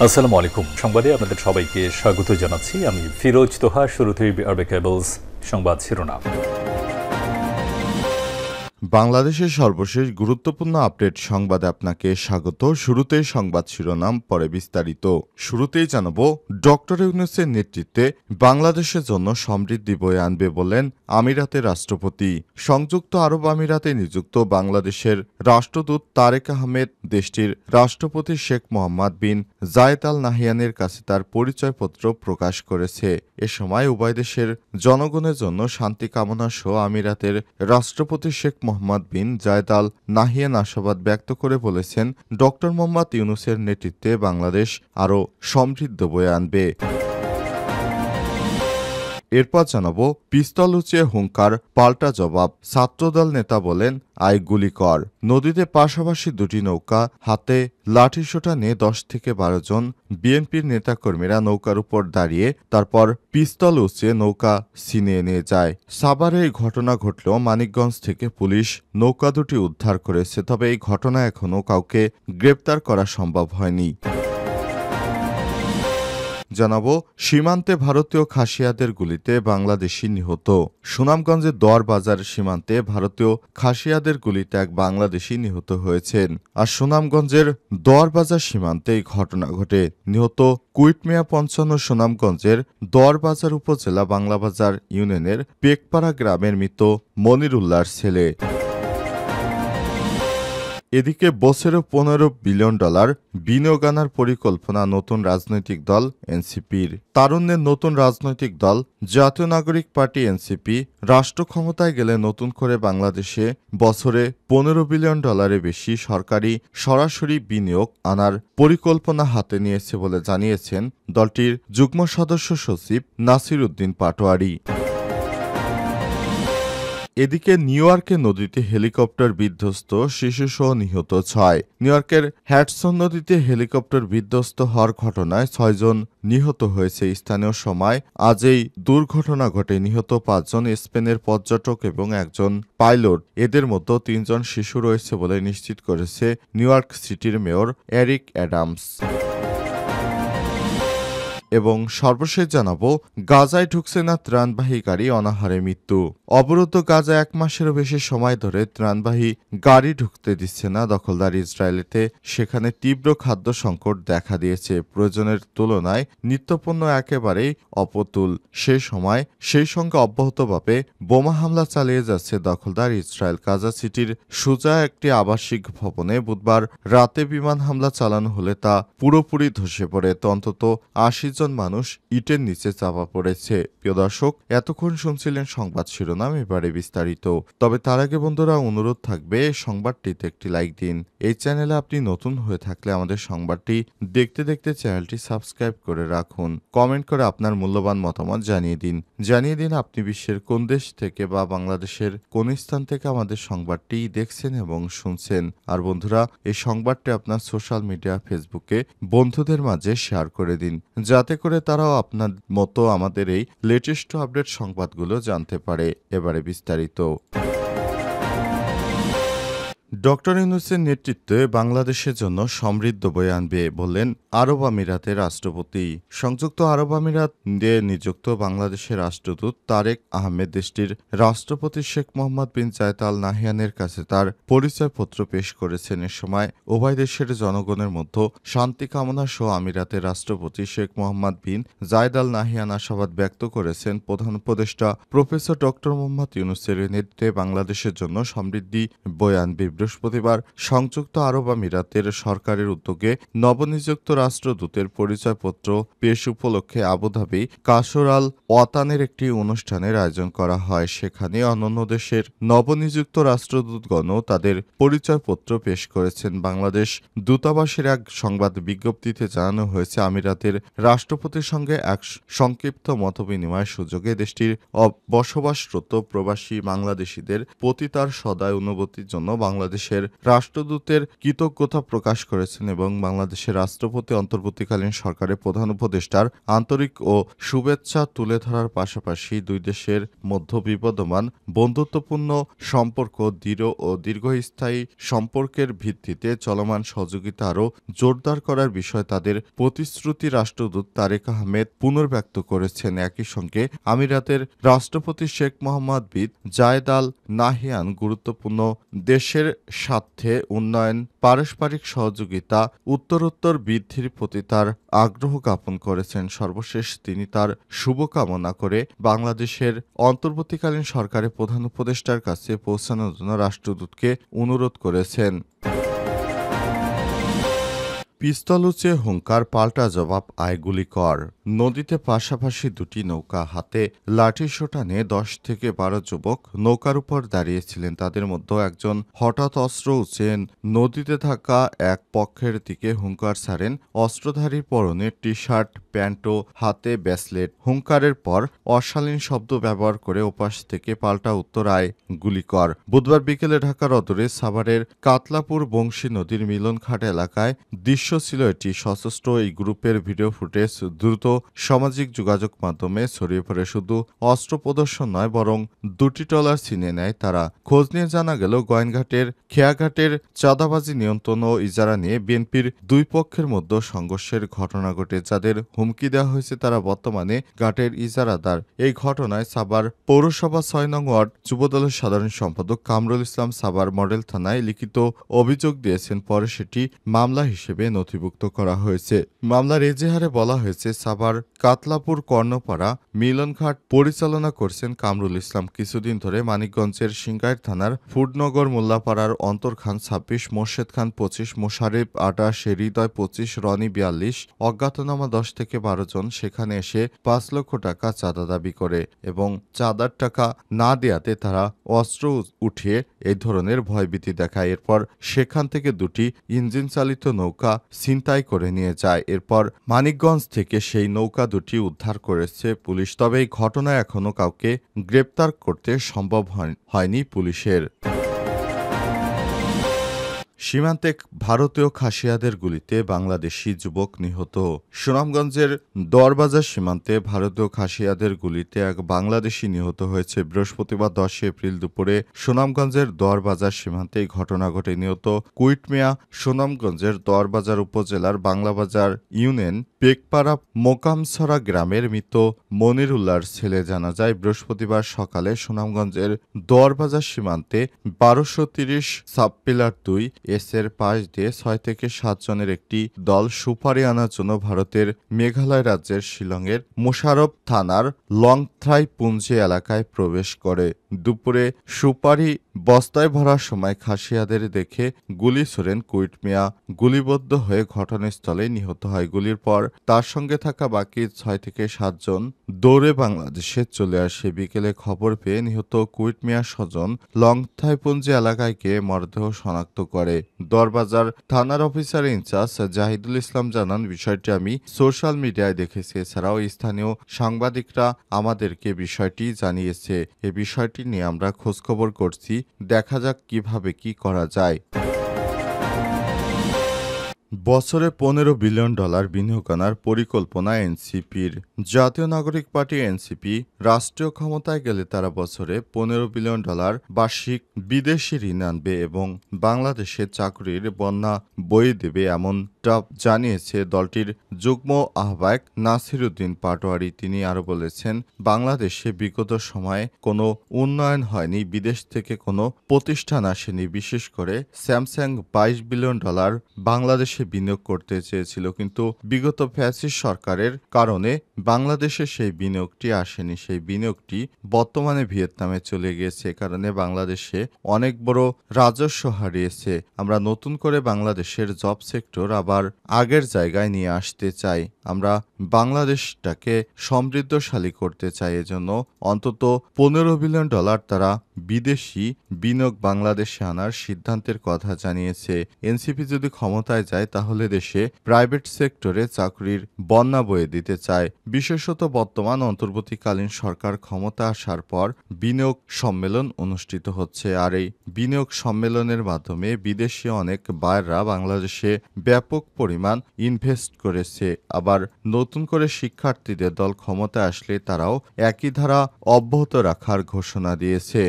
আসসালামু আলাইকুম। সংবাদে আপনাদের সবাইকে স্বাগত জানাচ্ছি। আমি ফিরোজ তোহা। শুরুতেই আরবে কেবলস সংবাদ শিরোনাম। বাংলাদেশের সর্বশেষ গুরুত্বপূর্ণ আপডেট সংবাদে আপনাকে স্বাগত। শুরুতেই সংবাদ শিরোনাম, পরে বিস্তারিত। শুরুতেই জানাব, ডক্টর ইউনূসের নেতৃত্বে বাংলাদেশের জন্য সমৃদ্ধি বয়ে আনবে বললেন আমিরাতের রাষ্ট্রপতি। সংযুক্ত আরব আমিরাতে নিযুক্ত বাংলাদেশের রাষ্ট্রদূত তারেক আহমেদ দেশটির রাষ্ট্রপতি শেখ মোহাম্মদ বিন জায়েদ আল নাহিয়ানের কাছে তার পরিচয়পত্র প্রকাশ করেছে। এ সময় উভয় দেশের জনগণের জন্য শান্তি কামনা সহ আমিরাতের রাষ্ট্রপতি শেখ মোহাম্মদ বিন জায়েদ আল নাহিয়ান আশাবাদ ব্যক্ত করে বলেছেন, ডক্টর মোহাম্মদ ইউনূসের নেতৃত্বে বাংলাদেশ আরও সমৃদ্ধ বয়ে আনবে। এরপর জানাবো, পিস্তল উঁচিয়ে হুঙ্কার, পাল্টা জবাব। ছাত্রদল নেতা বলেন, আয় গুলি কর। নদীতে পাশাপাশি দুটি নৌকা, হাতে লাঠিসোঁটা নিয়ে 10 থেকে 12 জন বিএনপির নেতাকর্মীরা নৌকার উপর দাঁড়িয়ে তারপর পিস্তল উঁচিয়ে নৌকা ছিনিয়ে নিয়ে যায়। সাভারে এই ঘটনা ঘটলেও মানিকগঞ্জ থেকে পুলিশ নৌকা দুটি উদ্ধার করেছে, তবে এই ঘটনা এখনও কাউকে গ্রেপ্তার করা সম্ভব হয়নি। জানাবো, সীমান্তে ভারতীয় খাসিয়াদের গুলিতে বাংলাদেশি নিহত। সুনামগঞ্জের দোয়ারবাজার সীমান্তে ভারতীয় খাসিয়াদের গুলিতে এক বাংলাদেশি নিহত হয়েছেন। আর সুনামগঞ্জের দোয়ারবাজার সীমান্তে এই ঘটনা ঘটে। নিহত কুইটমিয়া 55 সুনামগঞ্জের দোয়ারবাজার উপজেলা বাংলাবাজার ইউনিয়নের পেকপাড়া গ্রামের মৃত মনিরুল্লাহর ছেলে। এদিকে বছরে $15 বিলিয়ন বিনিয়োগ আনার পরিকল্পনা নতুন রাজনৈতিক দল এনসিপির। তারুণ্যের নতুন রাজনৈতিক দল জাতীয় নাগরিক পার্টি এনসিপি রাষ্ট্র ক্ষমতায় গেলে নতুন করে বাংলাদেশে বছরে $15 বিলিয়ন বেশি সরকারি সরাসরি বিনিয়োগ আনার পরিকল্পনা হাতে নিয়েছে বলে জানিয়েছেন দলটির যুগ্ম সদস্য সচিব নাসির উদ্দিন পাটোয়ারি। এদিকে নিউ ইয়র্কে নদীতে হেলিকপ্টার বিধ্বস্ত, শিশুসহ নিহত 6। নিউ ইয়র্কের হ্যাডসন নদীতে হেলিকপ্টার বিধ্বস্ত হওয়ার ঘটনায় 6 জন নিহত হয়েছে। স্থানীয় সময় আজ এই দুর্ঘটনা ঘটে। নিহত 5 জন স্পেনের পর্যটক এবং একজন পাইলট। এদের মধ্যে 3 জন শিশু রয়েছে বলে নিশ্চিত করেছে নিউ ইয়র্ক সিটির মেয়র এরিক অ্যাডামস। এবং সর্বশেষ জানাবো, গাজায় ঢুকছে না ত্রাণবাহী গাড়ি, অনাহারে মৃত্যু। অবরুদ্ধ গাজা 1 মাসেরও বেশি সময় ধরে ত্রাণবাহী গাড়ি ঢুকতে দিচ্ছে না দখলদার ইসরায়েলেতে। সেখানে তীব্র খাদ্য সংকট দেখা দিয়েছে। প্রয়োজনের তুলনায় নিত্যপণ্য একেবারেই অপ্রতুল। সেই সঙ্গে অব্যাহতভাবে বোমা হামলা চালিয়ে যাচ্ছে দখলদার ইসরায়েল। গাজা সিটির সুজা একটি আবাসিক ভবনে বুধবার রাতে বিমান হামলা চালানো হলে তা পুরোপুরি ধসে পড়ে। অন্তত 80 জন মানুষ ইটের নিচে চাপা পড়েছে। প্রিয় দর্শক, এতক্ষণ শুনছিলেন সংবাদ শিরোনাম, এবারে বিস্তারিত। তবে তার আগে বন্ধুরা, অনুরোধ থাকবে সংবাদটিতে একটি লাইক দিন। এই চ্যানেলে আপনি নতুন হয়ে থাকলে আমাদের সংবাদটি দেখতে দেখতে চ্যানেলটি সাবস্ক্রাইব করে রাখুন। কমেন্ট করে আপনার মূল্যবান মতামত জানিয়ে দিন আপনি বিশ্বের কোন দেশ থেকে বা বাংলাদেশের কোন স্থান থেকে আমাদের সংবাদটি দেখছেন এবং শুনছেন। আর বন্ধুরা, এই সংবাদটি আপনার সোশ্যাল মিডিয়া ফেসবুকে বন্ধুদের মাঝে শেয়ার করে দিন, যাতে করে তারাও আপনার মতো আমাদের এই লেটেস্ট আপডেট সংবাদগুলো জানতে পারে। এবারে বিস্তারিত। ডক্টর ইউনূসের নেতৃত্বে বাংলাদেশের জন্য সমৃদ্ধ বয়ে আনবে বললেন আরব আমিরাতের রাষ্ট্রপতি। সংযুক্ত আরব আমিরাত দিয়ে নিযুক্ত বাংলাদেশের রাষ্ট্রদূত তারেক আহমেদ দেশটির রাষ্ট্রপতি শেখ মোহাম্মদ বিন জায়েদ আল নাহিয়ানের কাছে তার পরিচয়পত্র পেশ করেছেন। এ সময় উভয় দেশের জনগণের মধ্যে শান্তি কামনা সহ আমিরাতের রাষ্ট্রপতি শেখ মোহাম্মদ বিন জায়েদ আল নাহিয়ান আশাবাদ ব্যক্ত করেছেন প্রধান উপদেষ্টা প্রফেসর ডক্টর মোহাম্মদ ইউনূসের নেতৃত্বে বাংলাদেশের জন্য সমৃদ্ধি বয়ে আনবে। বৃহস্পতিবার সংযুক্ত আরব আমিরাতের সরকারের উদ্যোগে নবনিযুক্ত রাষ্ট্রদূতের পরিচয়পত্র পেশ উপলক্ষে আবুধাবি কাসর আল ওয়াতানের একটি অনুষ্ঠানের আয়োজন করা হয়। সেখানে অন্যান্য দেশের নবনিযুক্ত রাষ্ট্রদূতগণও তাদের পরিচয়পত্র পেশ করেছেন। বাংলাদেশ দূতাবাসের এক সংবাদ বিজ্ঞপ্তিতে জানানো হয়েছে, আমিরাতের রাষ্ট্রপতির সঙ্গে এক সংক্ষিপ্ত মতবিনিময়ের সুযোগে দেশটির বসবাসরত প্রবাসী বাংলাদেশিদের প্রতি তার সদয় অনুভূতির জন্য বাংলাদেশের রাষ্ট্রদূতের কৃতজ্ঞতা প্রকাশ করেছেন এবং বাংলাদেশের রাষ্ট্রপতি প্রতি অন্তর্বর্তীকালীন সরকারের প্রধান উপদেষ্টার আন্তরিক ও শুভেচ্ছা তুলে ধরার পাশাপাশি দুই দেশের মধ্যে বিবদমান বন্ধুত্বপূর্ণ সম্পর্ক দৃঢ় ও দীর্ঘস্থায়ী সম্পর্কের ভিত্তিতে চলমান সহযোগিতা আরও জোরদার করার বিষয়ে তাদের প্রতিশ্রুতি রাষ্ট্রদূত তারেক আহমেদ পুনর্ব্যক্ত করেছেন। একই সঙ্গে আমিরাতের রাষ্ট্রপতি শেখ মোহাম্মদ বিন জায়েদ আল নাহিয়ান গুরুত্বপূর্ণ দেশের স্বার্থে উন্নয়ন পারস্পরিক সহযোগিতা উত্তরোত্তর বৃদ্ধির প্রতি তার আগ্রহ জ্ঞাপন করেছেন। সর্বশেষ তিনি তার শুভকামনা করে বাংলাদেশের অন্তর্বর্তীকালীন সরকারের প্রধান উপদেষ্টার কাছে পৌঁছানোর জন্য রাষ্ট্রদূতকে অনুরোধ করেছেন। পিস্তল উঁচিয়ে হুঙ্কার, পাল্টা জবাব আয় গুলি কর। নদীতে পাশাপাশি দুটি নৌকা হাতে লাঠিসোঁটা নিয়ে 10 থেকে 12 যুবক নৌকার উপর দাঁড়িয়েছিলেন। তাদের মধ্যে একজন হঠাৎ অস্ত্র উঁচিয়ে নদীতে থাকা এক পক্ষের দিকে হুঙ্কার ছাড়েন। অস্ত্রধারীর পরনে টি শার্ট, প্যান্ট ও হাতে ব্রেসলেট। হুঙ্কারের পর অশালীন শব্দ ব্যবহার করে ওপাশ থেকে পাল্টা উত্তর আয় গুলি কর। বুধবার বিকেলে ঢাকার অদূরে সাভারের কাতলাপুর বংশী নদীর মিলনঘাট এলাকায় দৃশ্য ছিল এটি। সশস্ত্র এই গ্রুপের ভিডিও ফুটেজ দ্রুত সামাজিক যোগাযোগ মাধ্যমে ছড়িয়ে পড়ে। শুধু অস্ত্র প্রদর্শন নয়, বরং দুটি ট্রলার ছিনিয়ে নেয় তারা। খোঁজ নিয়ে জানা গেল, গোয়েনঘাটের খেয়াঘাটের চাঁদাবাজি নিয়ন্ত্রণ ও ইজারা নিয়ে বিএনপির দুই পক্ষের মধ্যে সংঘর্ষের ঘটনা ঘটে। যাদের হুমকি দেওয়া হয়েছে তারা বর্তমানে ঘাটের ইজারাদার। এই ঘটনায় সাভার পৌরসভা 6 নং ওয়ার্ড যুবদলের সাধারণ সম্পাদক কামরুল ইসলাম সাভার মডেল থানায় লিখিত অভিযোগ দিয়েছেন। পরে সেটি মামলা হিসেবে নথিভুক্ত করা হয়েছে। মামলার এজাহারে বলা হয়েছে, সাভার কাতলাপুর কর্ণপাড়া মিলনঘাট পরিচালনা করছেন কামরুল ইসলাম। কিছুদিন ধরে মানিকগঞ্জের সিংগাইর থানার ফুডনগর মোল্লাপাড়ার অন্তর খান 26, মোর্শেদ খান 25, মোশারেফ 28, হৃদয় 25, রনি 42 অজ্ঞাতনামা 10 থেকে 12 জন সেখানে এসে 5 লক্ষ টাকা চাঁদা দাবি করে এবং চাঁদার টাকা না দেয়াতে তারা অস্ত্র উঠিয়ে এই ধরনের ভয়ভীতি দেখায়। এরপর সেখান থেকে দুটি ইঞ্জিন চালিত নৌকা ছিনতাই করে নিয়ে যায়। এরপর মানিকগঞ্জ থেকে সেই নৌকা দুটি উদ্ধার করেছে পুলিশ। তবে এই ঘটনায় এখনো কাউকে গ্রেপ্তার করতে সম্ভব হয়নি পুলিশের। সীমান্তে ভারতীয় খাসিয়াদের গুলিতে বাংলাদেশি যুবক নিহত। সুনামগঞ্জের দরবাজার সীমান্তে ভারতীয় খাসিয়াদের গুলিতে এক বাংলাদেশি নিহত হয়েছে। বৃহস্পতিবার 10 এপ্রিল দুপুরে সুনামগঞ্জের দরবাজার সীমান্তে এই ঘটনা ঘটে। নিহত কুইট মিয়া সুনামগঞ্জের দরবাজার উপজেলার বাংলাবাজার ইউনিয়ন পেকপাড়া মোকামছড়া গ্রামের মৃত মনিরুল্লাহর ছেলে। জানা যায়, বৃহস্পতিবার সকালে সুনামগঞ্জের দরবাজার সীমান্তে 1230 সাবপিলার 2 এর পাশ দিয়ে 6 থেকে 7 জনের একটি দল সুপারি আনার জন্য ভারতের মেঘালয় রাজ্যের শিলংয়ের মোশারফ থানার লংথ্রাই পুঞ্জি এলাকায় প্রবেশ করে। দুপুরে সুপারি বস্তায় ভরার সময় খাসিয়াদের দেখে গুলি ছোড়েন কুইট মিয়া। গুলিবদ্ধ হয়ে ঘটনাস্থলে নিহত হয়। গুলির পর তার সঙ্গে থাকা বাকি 6 থেকে 7 জন দৌড়ে বাংলাদেশে চলে আসে। বিকেলে খবর পেয়ে নিহত কুইট মিয়া স্বজন লংথ্রাই পুঞ্জি এলাকায় গিয়ে মরদেহ শনাক্ত করে। দরবাজার থানার অফিসার ইনচার্জ জাহিদুল ইসলাম জানান, বিষয়টি আমি সোশ্যাল মিডিয়ায় দেখেছি। এছাড়াও স্থানীয় সাংবাদিকরা আমাদেরকে বিষয়টি জানিয়েছে। এ বিষয়টি নিয়ে আমরা খোঁজখবর করছি, দেখা যাক কিভাবে কি করা যায়। বছরে $15 বিলিয়ন বিনিয়োগ আনার পরিকল্পনা এনসিপির। জাতীয় নাগরিক পার্টি এনসিপি রাষ্ট্রীয় ক্ষমতায় গেলে তারা বছরে $15 বিলিয়ন বার্ষিক বিদেশি ঋণ আনবে এবং বাংলাদেশে চাকরির বন্যা বয়ে দেবে, এমনটা জানিয়েছে দলটির যুগ্ম আহ্বায়ক নাসির উদ্দিন পাটোয়ারি। তিনি আরও বলেছেন, বাংলাদেশে বিগত সময়ে কোনো উন্নয়ন হয়নি, বিদেশ থেকে কোনো প্রতিষ্ঠান আসেনি। বিশেষ করে স্যামসাং $22 বিলিয়ন বাংলাদেশে বিনিয়োগ করতে চেয়েছিল, কিন্তু বিগত ফ্যাসিস্ট সরকারের কারণে বাংলাদেশে সেই বিনিয়োগটি আসেনি। সেই বিনিয়োগটি বর্তমানে ভিয়েতনামে চলে গিয়েছে। কারণে বাংলাদেশে অনেক বড় রাজস্ব হারিয়েছে। আমরা নতুন করে বাংলাদেশের জব সেক্টর আবার আগের জায়গায় নিয়ে আসতে চাই। আমরা বাংলাদেশটাকে সমৃদ্ধশালী করতে চাই। এজন্য অন্তত $15 বিলিয়ন তারা বিদেশি বিনিয়োগ বাংলাদেশে আনার সিদ্ধান্তের কথা জানিয়েছে। এনসিপি যদি ক্ষমতায় যায় তাহলে দেশে প্রাইভেট সেক্টরে চাকরির বন্যা বয়ে দিতে চায়। বিশেষত বর্তমান অন্তর্বর্তীকালীন সরকার ক্ষমতা আসার পর বিনিয়োগ সম্মেলন অনুষ্ঠিত হচ্ছে। আর এই বিনিয়োগ সম্মেলনের মাধ্যমে বিদেশি অনেক বায়াররা বাংলাদেশে ব্যাপক পরিমাণ ইনভেস্ট করেছে। আবার নতুন করে শিক্ষার্থীদের দল ক্ষমতায় আসলে তারাও একই ধারা অব্যাহত রাখার ঘোষণা দিয়েছে।